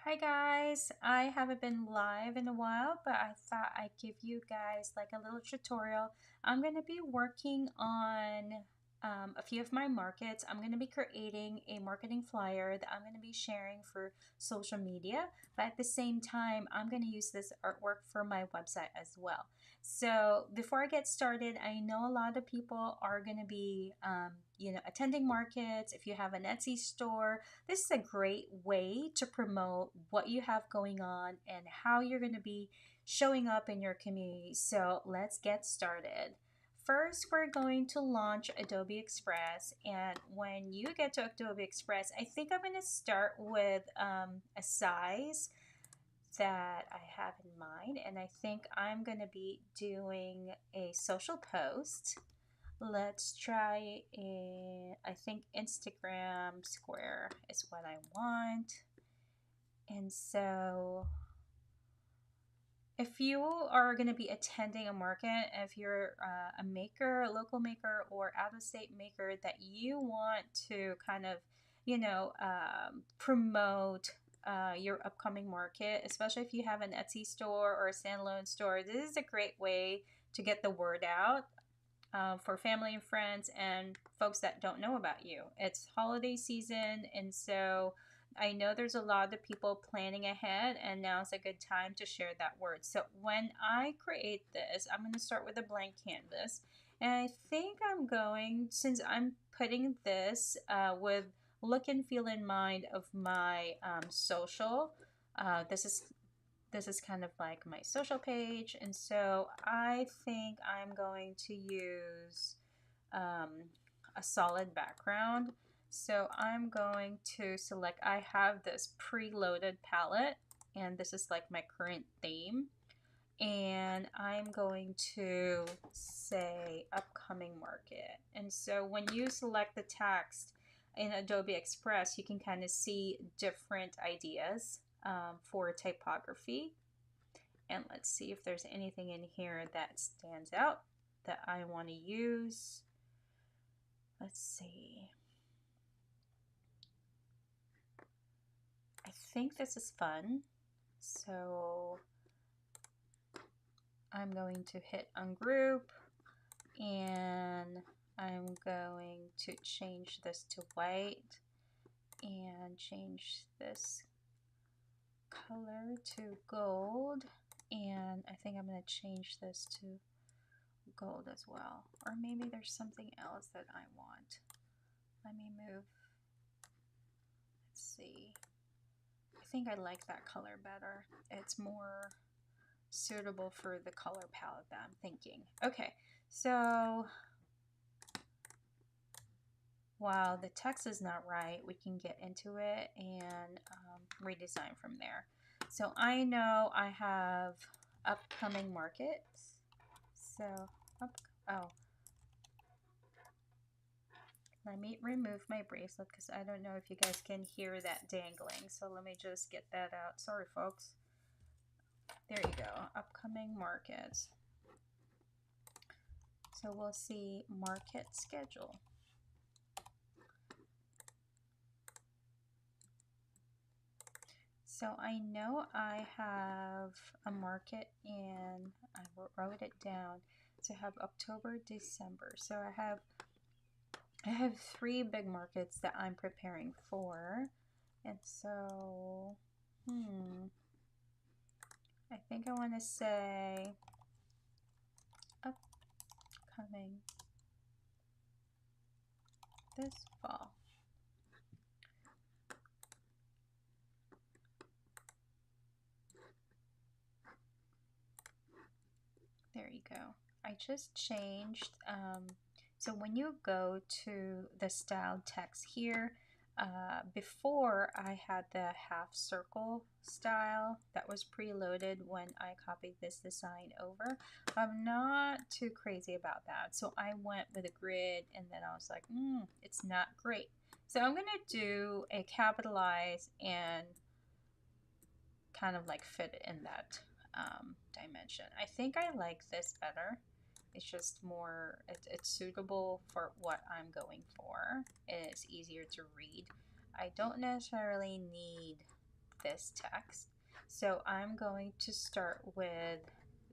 Hi guys, I haven't been live in a while, but I thought I'd give you guys like a little tutorial. I'm going to be working on a few of my markets. I'm going to be creating a marketing flyer that I'm going to be sharing for social media, but at the same time, I'm going to use this artwork for my website as well. So before I get started, I know a lot of people are going to be, attending markets. If you have an Etsy store, this is a great way to promote what you have going on and how you're going to be showing up in your community. So let's get started. First, we're going to launch Adobe Express. And when you get to Adobe Express, I think I'm going to start with a size that I have in mind. And I think I'm going to be doing a social post. Let's try I think Instagram square is what I want. And so if you are going to be attending a market, if you're a maker, a local maker, or out of state maker that you want to kind of, promote your upcoming market, especially if you have an Etsy store or a standalone store, this is a great way to get the word out for family and friends and folks that don't know about you. It's holiday season, and so I know there's a lot of people planning ahead, and now's a good time to share that word. So when I create this, I'm going to start with a blank canvas, and I think I'm going, since I'm putting this with look and feel in mind of my social. This is kind of like my social page, and so I think I'm going to use um, a solid background. So I'm going to select, I have this preloaded palette, and this is like my current theme, and I'm going to say upcoming market. And so when you select the text in Adobe Express, you can kind of see different ideas for typography. And let's see if there's anything in here that stands out that I want to use. Let's see. I think this is fun. So I'm going to hit ungroup, and I'm going to change this to white and change this color to gold, and I think I'm going to change this to gold as well, or maybe there's something else that I want. Let me move. Let's see. I think I like that color better. It's more suitable for the color palette that I'm thinking. Okay, so while the text is not right, we can get into it and redesign from there. So I know I have upcoming markets. So, oh, let me remove my bracelet because I don't know if you guys can hear that dangling. So let me just get that out. Sorry, folks. There you go. Upcoming markets. So we'll see market schedule. So I know I have a market in, I wrote it down, to have October, December. So I have 3 big markets that I'm preparing for. And so, I think I want to say upcoming this fall. There you go. I just changed. So when you go to the style text here, before I had the half circle style that was preloaded when I copied this design over. I'm not too crazy about that. So I went with a grid, and then I was like, it's not great. So I'm going to do a capitalize and kind of like fit it in that dimension. I think I like this better. It's just more, it's suitable for what I'm going for. It's easier to read. I don't necessarily need this text. So I'm going to start with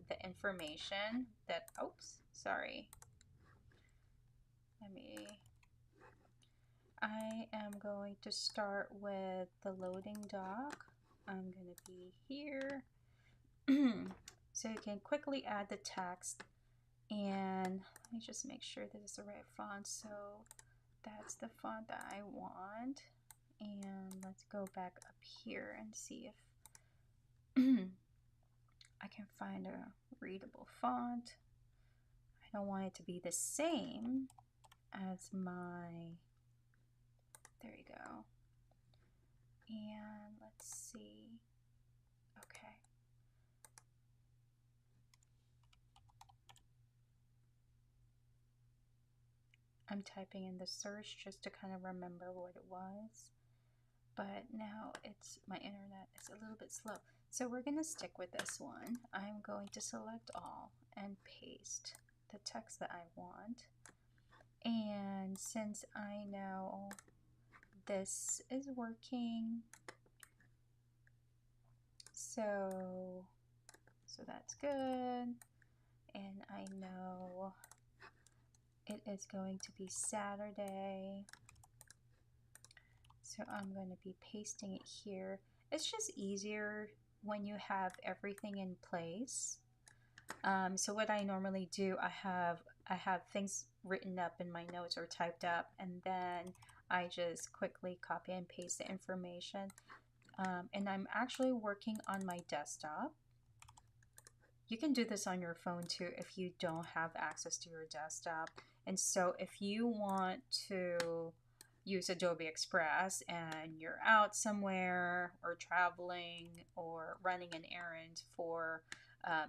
the information that, oops, sorry. I am going to start with the loading dock. I'm going to be here. So you can quickly add the text, and let me just make sure that it's the right font. So that's the font that I want. And let's go back up here and see if I can find a readable font. I don't want it to be the same as my, there you go. And let's see. Okay. I'm typing in the search just to kind of remember what it was. But now it's, my internet is a little bit slow. So we're going to stick with this one. I'm going to select all and paste the text that I want. And since I know this is working, so that's good. And I know it is going to be Saturday. So I'm going to be pasting it here. It's just easier when you have everything in place. So what I normally do, I have things written up in my notes or typed up, and then I just quickly copy and paste the information. And I'm actually working on my desktop. You can do this on your phone too if you don't have access to your desktop. And so if you want to use Adobe Express and you're out somewhere or traveling or running an errand for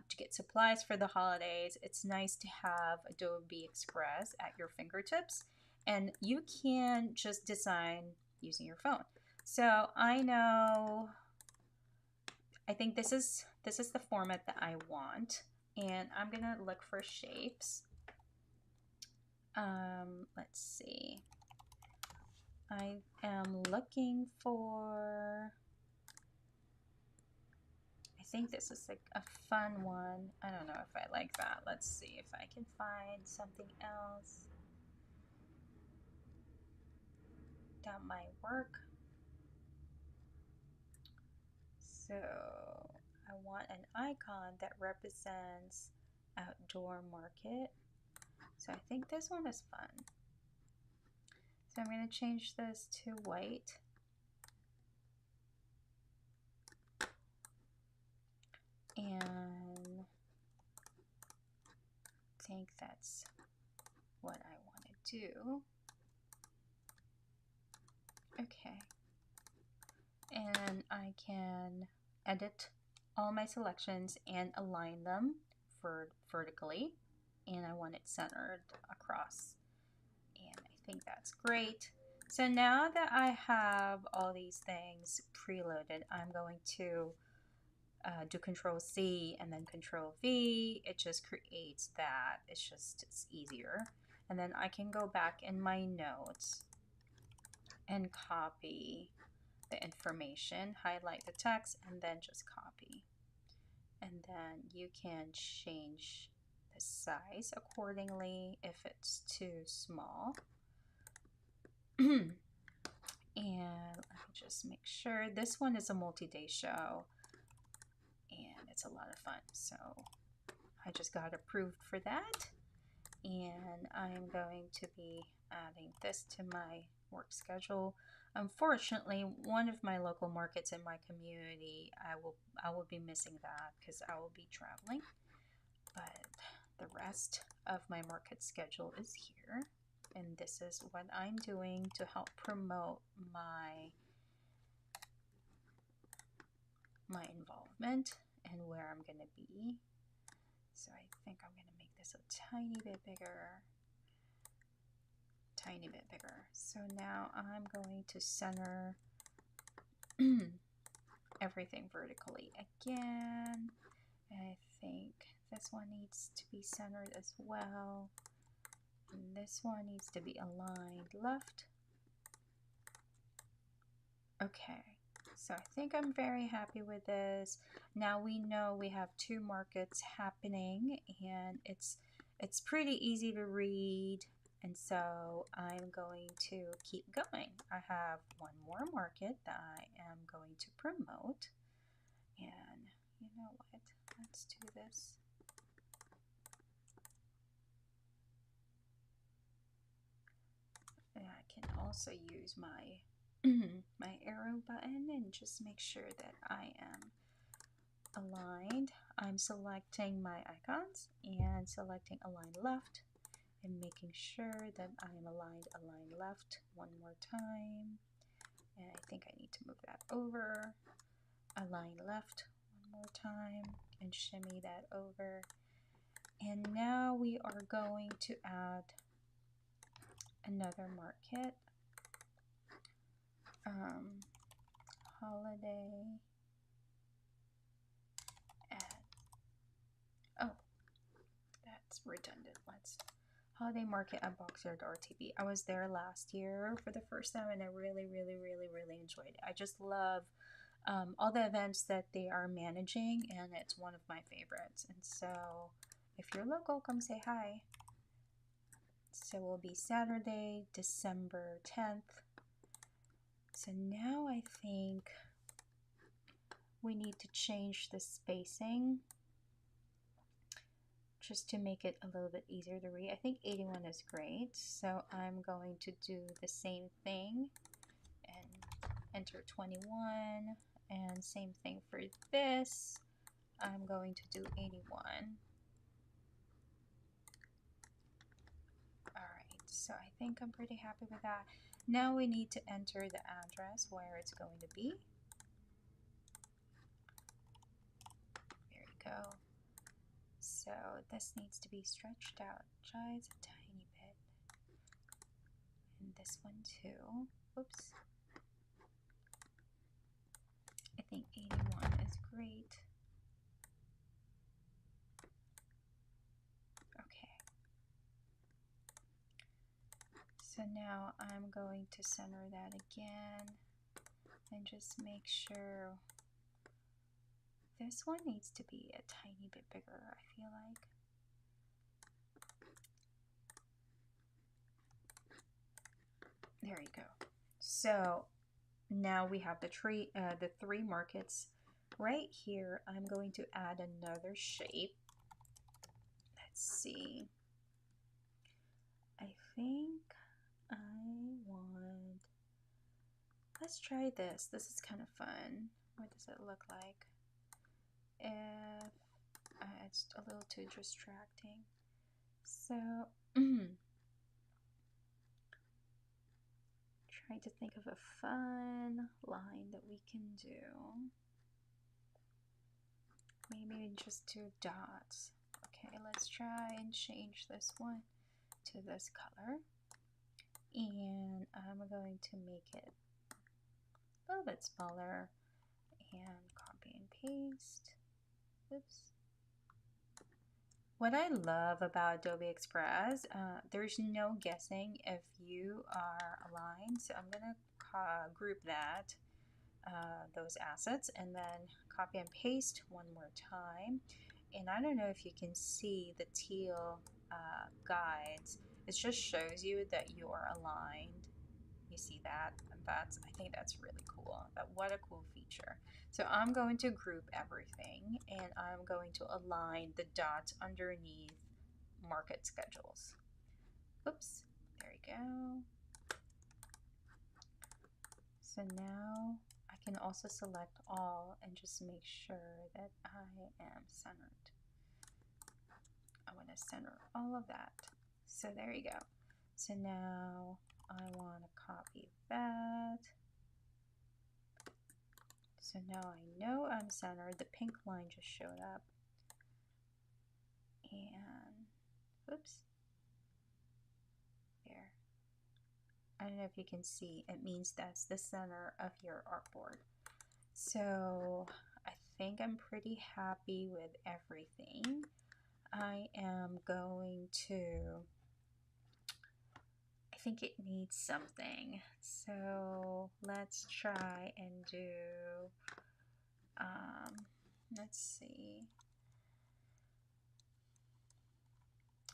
to get supplies for the holidays, it's nice to have Adobe Express at your fingertips, and you can just design using your phone. So I know, I think this is the format that I want, and I'm gonna look for shapes. Let's see. I am looking for, I think this is like a fun one. I don't know if I like that. Let's see if I can find something else that might work. So I want an icon that represents outdoor market. So I think this one is fun. So I'm going to change this to white. And I think that's what I want to do. Okay. And I can edit all my selections and align them vertically. And I want it centered across. And I think that's great. So now that I have all these things preloaded, I'm going to do Control C and then Control V. It just creates that. It's easier. And then I can go back in my notes and copy the information, highlight the text, and then just copy. And then you can change the size accordingly if it's too small. And let me just make sure. This one is a multi-day show, and it's a lot of fun. So I just got approved for that. And I'm going to be adding this to my work schedule. Unfortunately, one of my local markets in my community, I will be missing that because I will be traveling. But the rest of my market schedule is here. And this is what I'm doing to help promote my involvement and where I'm going to be. So I think I'm going to make this a tiny bit bigger. So now I'm going to center everything vertically again. And I think this one needs to be centered as well. And this one needs to be aligned left. Okay, So I think I'm very happy with this. Now we know we have two markets happening, and it's pretty easy to read, and so I'm going to keep going. I have one more market that I am going to promote, and you know what? Let's do this. And I can also use my my arrow button and just make sure that I am aligned. I'm selecting my icons and selecting align left and making sure that I am aligned align left one more time. And I think I need to move that over. Align left one more time and shimmy that over. And now we are going to add another market. Holiday ad. Oh, that's redundant. Let's holiday market at Boxyard RTB. I was there last year for the first time, and I really enjoyed it. I just love all the events that they are managing, and it's one of my favorites. And so, if you're local, come say hi. So it will be Saturday, December 10th. So now I think we need to change the spacing just to make it a little bit easier to read. I think 81 is great. So I'm going to do the same thing and enter 21, and same thing for this. I'm going to do 81. Alright, so I think I'm pretty happy with that. Now we need to enter the address where it's going to be. There you go. So this needs to be stretched out just a tiny bit. And this one too. Oops. I think 81 is great. Okay. So now I'm going to center that again and just make sure this one needs to be a tiny bit bigger, I feel like. There you go. So now we have the three markets right here. I'm going to add another shape. Let's see. I think I want, let's try this. This is kind of fun. What does it look like? If it's a little too distracting. So trying to think of a fun line that we can do. Maybe just 2 dots. Okay, let's try and change this one to this color. And I'm going to make it a little bit smaller and copy and paste. Oops. What I love about Adobe Express, there's no guessing if you are aligned. So I'm going to group that, those assets, and then copy and paste one more time. And I don't know if you can see the teal guides. It just shows you that you are aligned. You see that? And I think that's really cool. What a cool feature. So I'm going to group everything, and I'm going to align the dots underneath market schedules. Oops, there you go. So now I can also select all and just make sure that I am centered. I want to center all of that. So there you go. So now I want to copy that. So now I know I'm centered. The pink line just showed up. And, oops. There. I don't know if you can see. It means that's the center of your artboard. So I think I'm pretty happy with everything. I think it needs something. So let's try and do, let's see,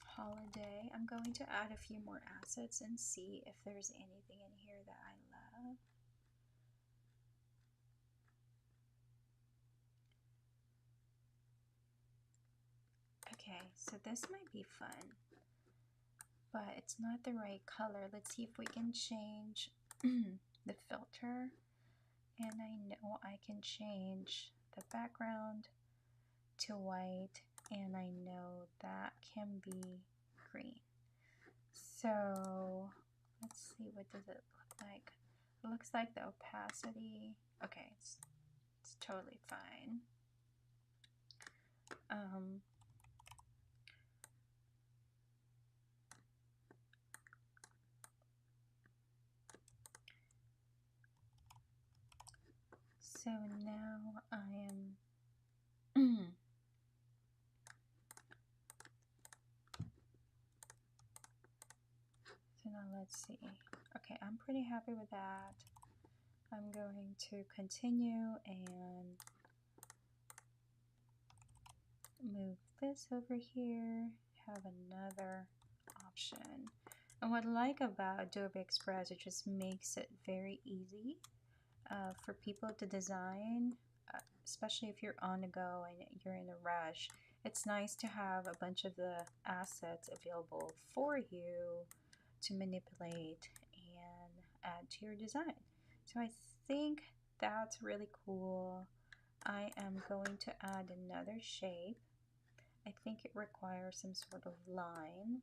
holiday. I'm going to add a few more assets and see if there's anything in here that I love. Okay, so this might be fun, but it's not the right color. Let's see if we can change the filter. And I know I can change the background to white, and I know that can be green. So let's see, what does it look like? It looks like the opacity, okay, it's totally fine. So now I am so now let's see. Okay, I'm pretty happy with that. I'm going to continue and move this over here, have another option. And what I like about Adobe Express, it just makes it very easy for people to design, especially if you're on the go and you're in a rush. It's nice to have a bunch of the assets available for you to manipulate and add to your design. So I think that's really cool. I am going to add another shape. I think it requires some sort of line.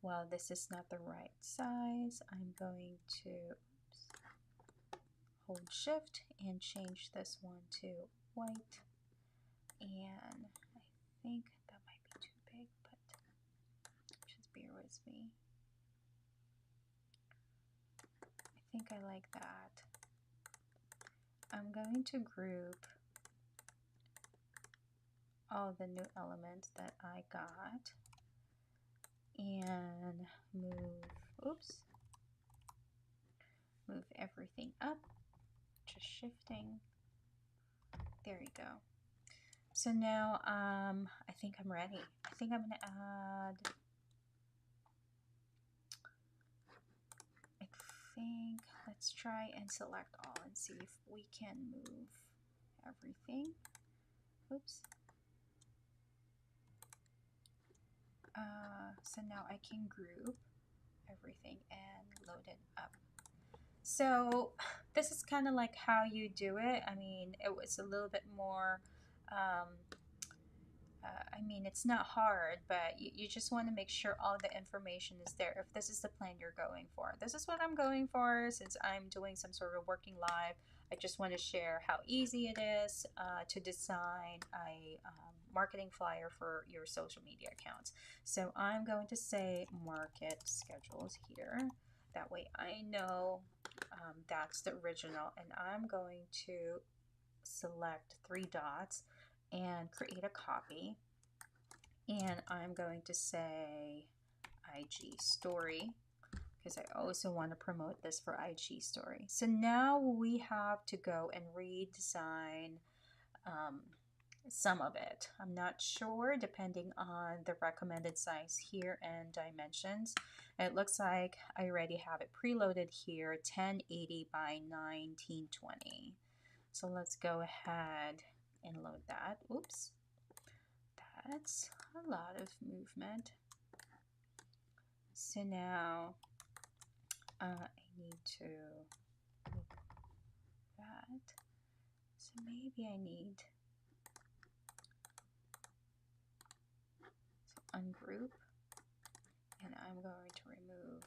Well, this is not the right size. I'm going to hold shift and change this one to white. And I think that might be too big, but just bear with me. I think I like that. I'm going to group all the new elements that I got and move everything up, just shifting. There you go. So now I think I'm ready. I think I'm gonna add, let's try and select all and see if we can move everything. Oops. So now I can group everything and load it up. So this is kind of like how you do it. I mean, it was a little bit more, I mean, it's not hard, but you just want to make sure all the information is there if this is the plan you're going for. This is what I'm going for since I'm doing some sort of working live. I just want to share how easy it is to design a marketing flyer for your social media accounts. So I'm going to say market schedules here. That way I know that's the original, and I'm going to select 3 dots and create a copy, and I'm going to say IG story because I also want to promote this for IG story. So now we have to go and redesign some of it. I'm not sure, depending on the recommended size here and dimensions. It looks like I already have it preloaded here, 1080 by 1920. So let's go ahead and load that. Oops, that's a lot of movement. So now I need to move that. So maybe I need to ungroup, and I'm going to remove,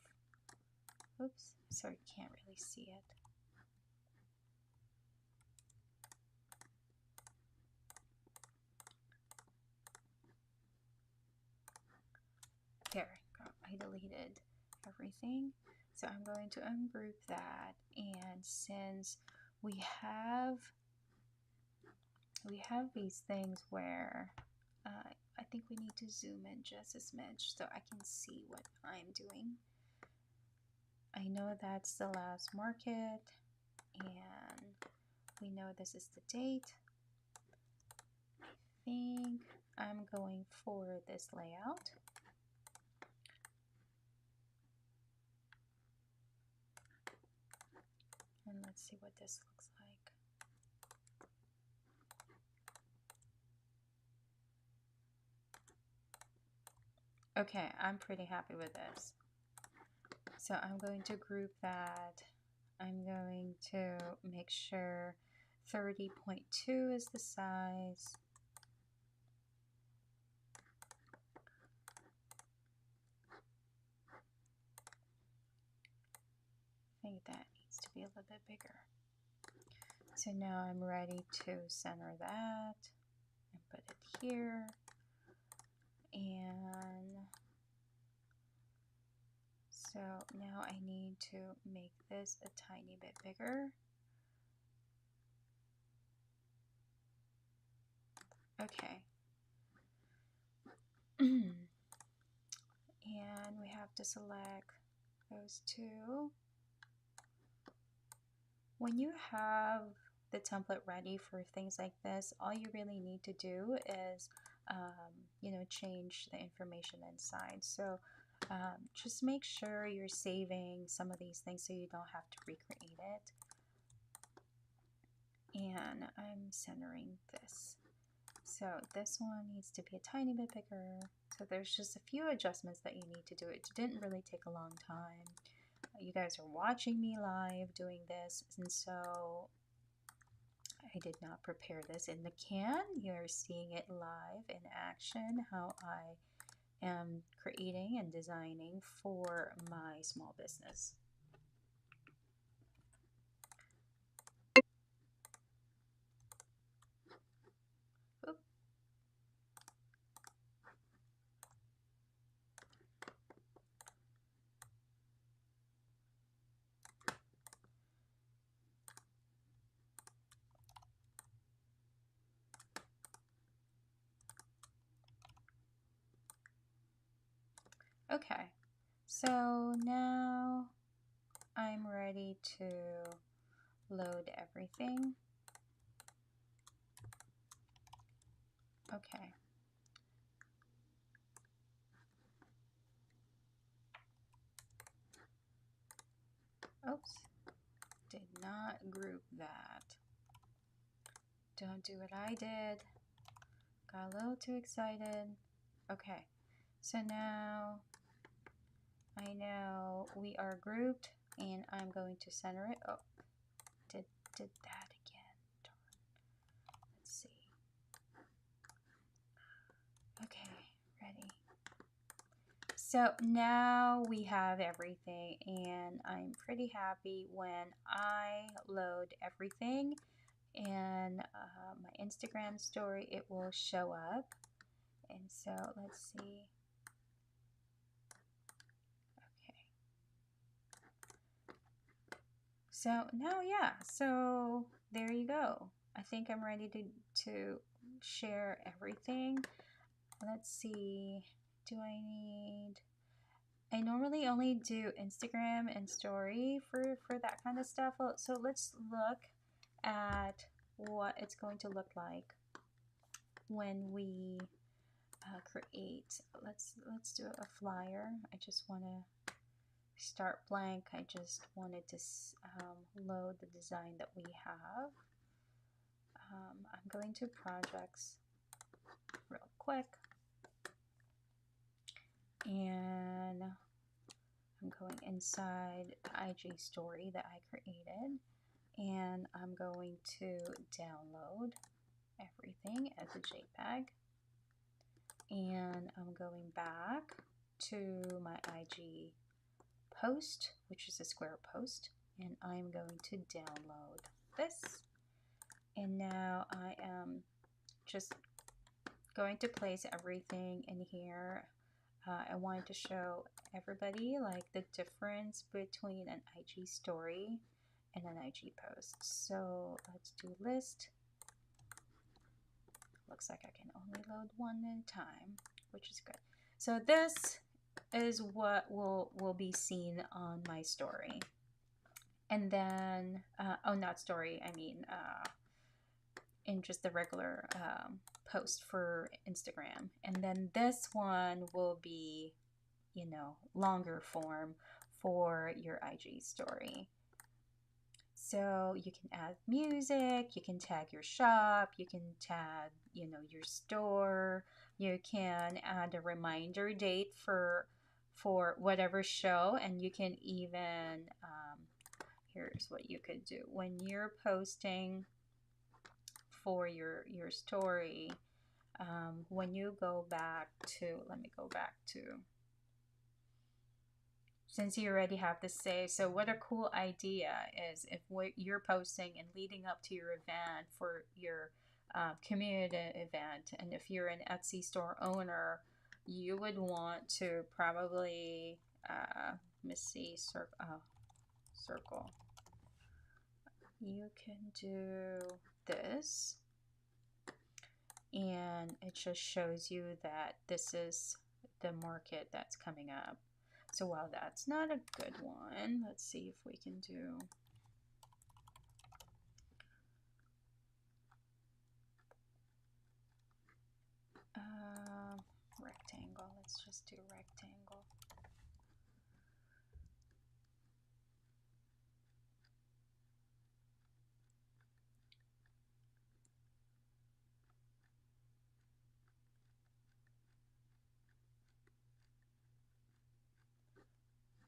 oops, so you can't really see it. There, I deleted everything. So I'm going to ungroup that, and since we have these things where I think we need to zoom in just a smidge so I can see what I'm doing. I know that's the last market, and we know this is the date. I think I'm going for this layout. And let's see what this looks like. Okay, I'm pretty happy with this. So I'm going to group that. I'm going to make sure 30.2 is the size. I think that needs to be a little bit bigger. So now I'm ready to center that and put it here. And so now I need to make this a tiny bit bigger. Okay. And we have to select those two. When you have the template ready for things like this, all you really need to do is, change the information inside. So just make sure you're saving some of these things so you don't have to recreate it. And I'm centering this. So this one needs to be a tiny bit bigger. So there's just a few adjustments that you need to do. It didn't really take a long time. You guys are watching me live doing this, and so I did not prepare this in the can. You're seeing it live in action, how I am creating and designing for my small business. Oop. Okay, so now I'm ready to load everything. Okay. Oops, did not group that. Don't do what I did. Got a little too excited. Okay, so now I know we are grouped, and I'm going to center it. Oh, did that again. Darn. Let's see. Okay, ready. So now we have everything, and I'm pretty happy when I load everything and my Instagram story, it will show up. And so let's see. Okay. So now, yeah, so there you go. I think I'm ready to share everything. Let's see. Do I need... I normally only do Instagram and story for that kind of stuff. So let's look at what it's going to look like when we create. Let's do a flyer. I just want to start blank. I just wanted to load the design that we have. I'm going to projects real quick, and I'm going inside the IG story that I created, and I'm going to download everything as a JPEG, and I'm going back to my IG post, which is a square post, and I'm going to download this. And now I am just going to place everything in here. I wanted to show everybody like the difference between an IG story and an IG post. So let's do list. Looks like I can only load one at a time, which is good. So this is what will be seen on my story. And then, oh, not story, I mean, in just the regular post for Instagram. And then this one will be, you know, longer form for your IG story. So you can add music, you can tag your shop, you can tag, you know, your store, you can add a reminder date for whatever show, and you can even here's what you could do when you're posting for your story. When you go back to, let me go back to, since you already have this saved. So what a cool idea is if what you're posting and leading up to your event for your community event, and if you're an Etsy store owner, you would want to probably let me see, circle. You can do this, and it just shows you that this is the market that's coming up. So while that's not a good one, let's see if we can do rectangle. Let's just do rectangle.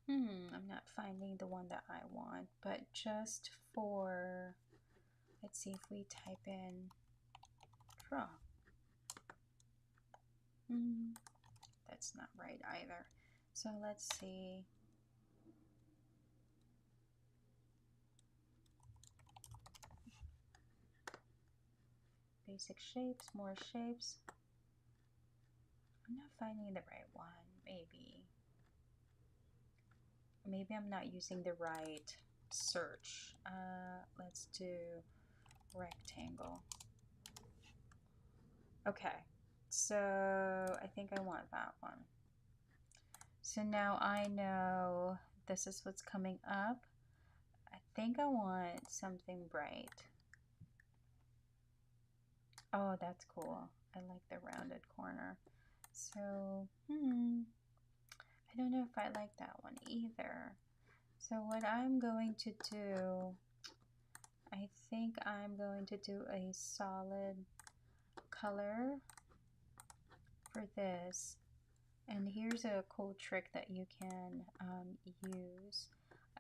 I'm not finding the one that I want, but just for, let's see if we type in draw. That's not right either. So let's see. Basic shapes, more shapes. I'm not finding the right one. Maybe I'm not using the right search. Let's do rectangle. Okay, so I think I want that one. So now I know this is what's coming up. I think I want something bright. Oh, that's cool. I like the rounded corner. So, I don't know if I like that one either. So what I'm going to do, I think I'm going to do a solid color for this. And here's a cool trick that you can use.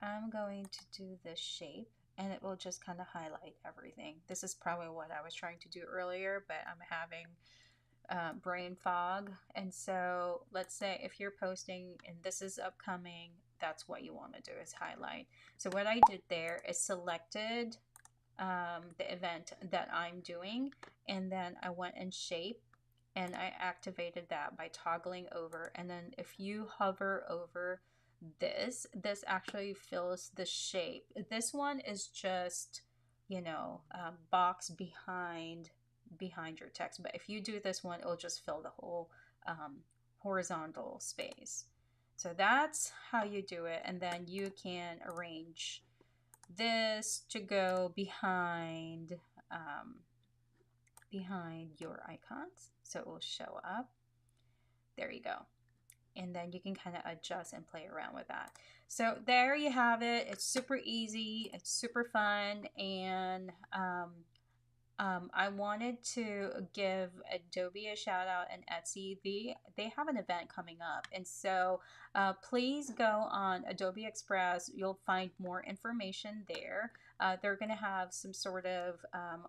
I'm going to do this shape, and it will just kind of highlight everything. This is probably what I was trying to do earlier, but I'm having brain fog. And so let's say if you're posting and this is upcoming, that's what you want to do, is highlight. So what I did there is selected the event that I'm doing, and then I went in shape and I activated that by toggling over. And then if you hover over this actually fills the shape. This one is just, you know, box behind your text, but if you do this one, it'll just fill the whole horizontal space. So that's how you do it. And then you can arrange this to go behind your icons, so it will show up. There you go. And then you can kind of adjust and play around with that. So there you have it. It's super easy, it's super fun, and I wanted to give Adobe a shout out and Etsy. They have an event coming up, and so please go on Adobe Express. You'll find more information there. They're going to have some sort of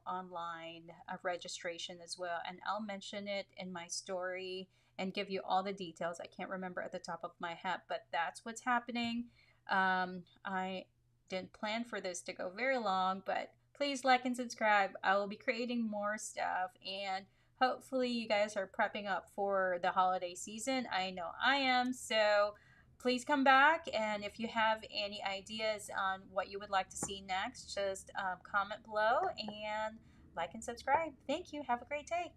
online registration as well, and I'll mention it in my story and give you all the details. I can't remember at the top of my head, but that's what's happening. I didn't plan for this to go very long, but please like and subscribe. I will be creating more stuff, and hopefully you guys are prepping up for the holiday season. I know I am, so please come back, and if you have any ideas on what you would like to see next, just comment below and like and subscribe. Thank you. Have a great day.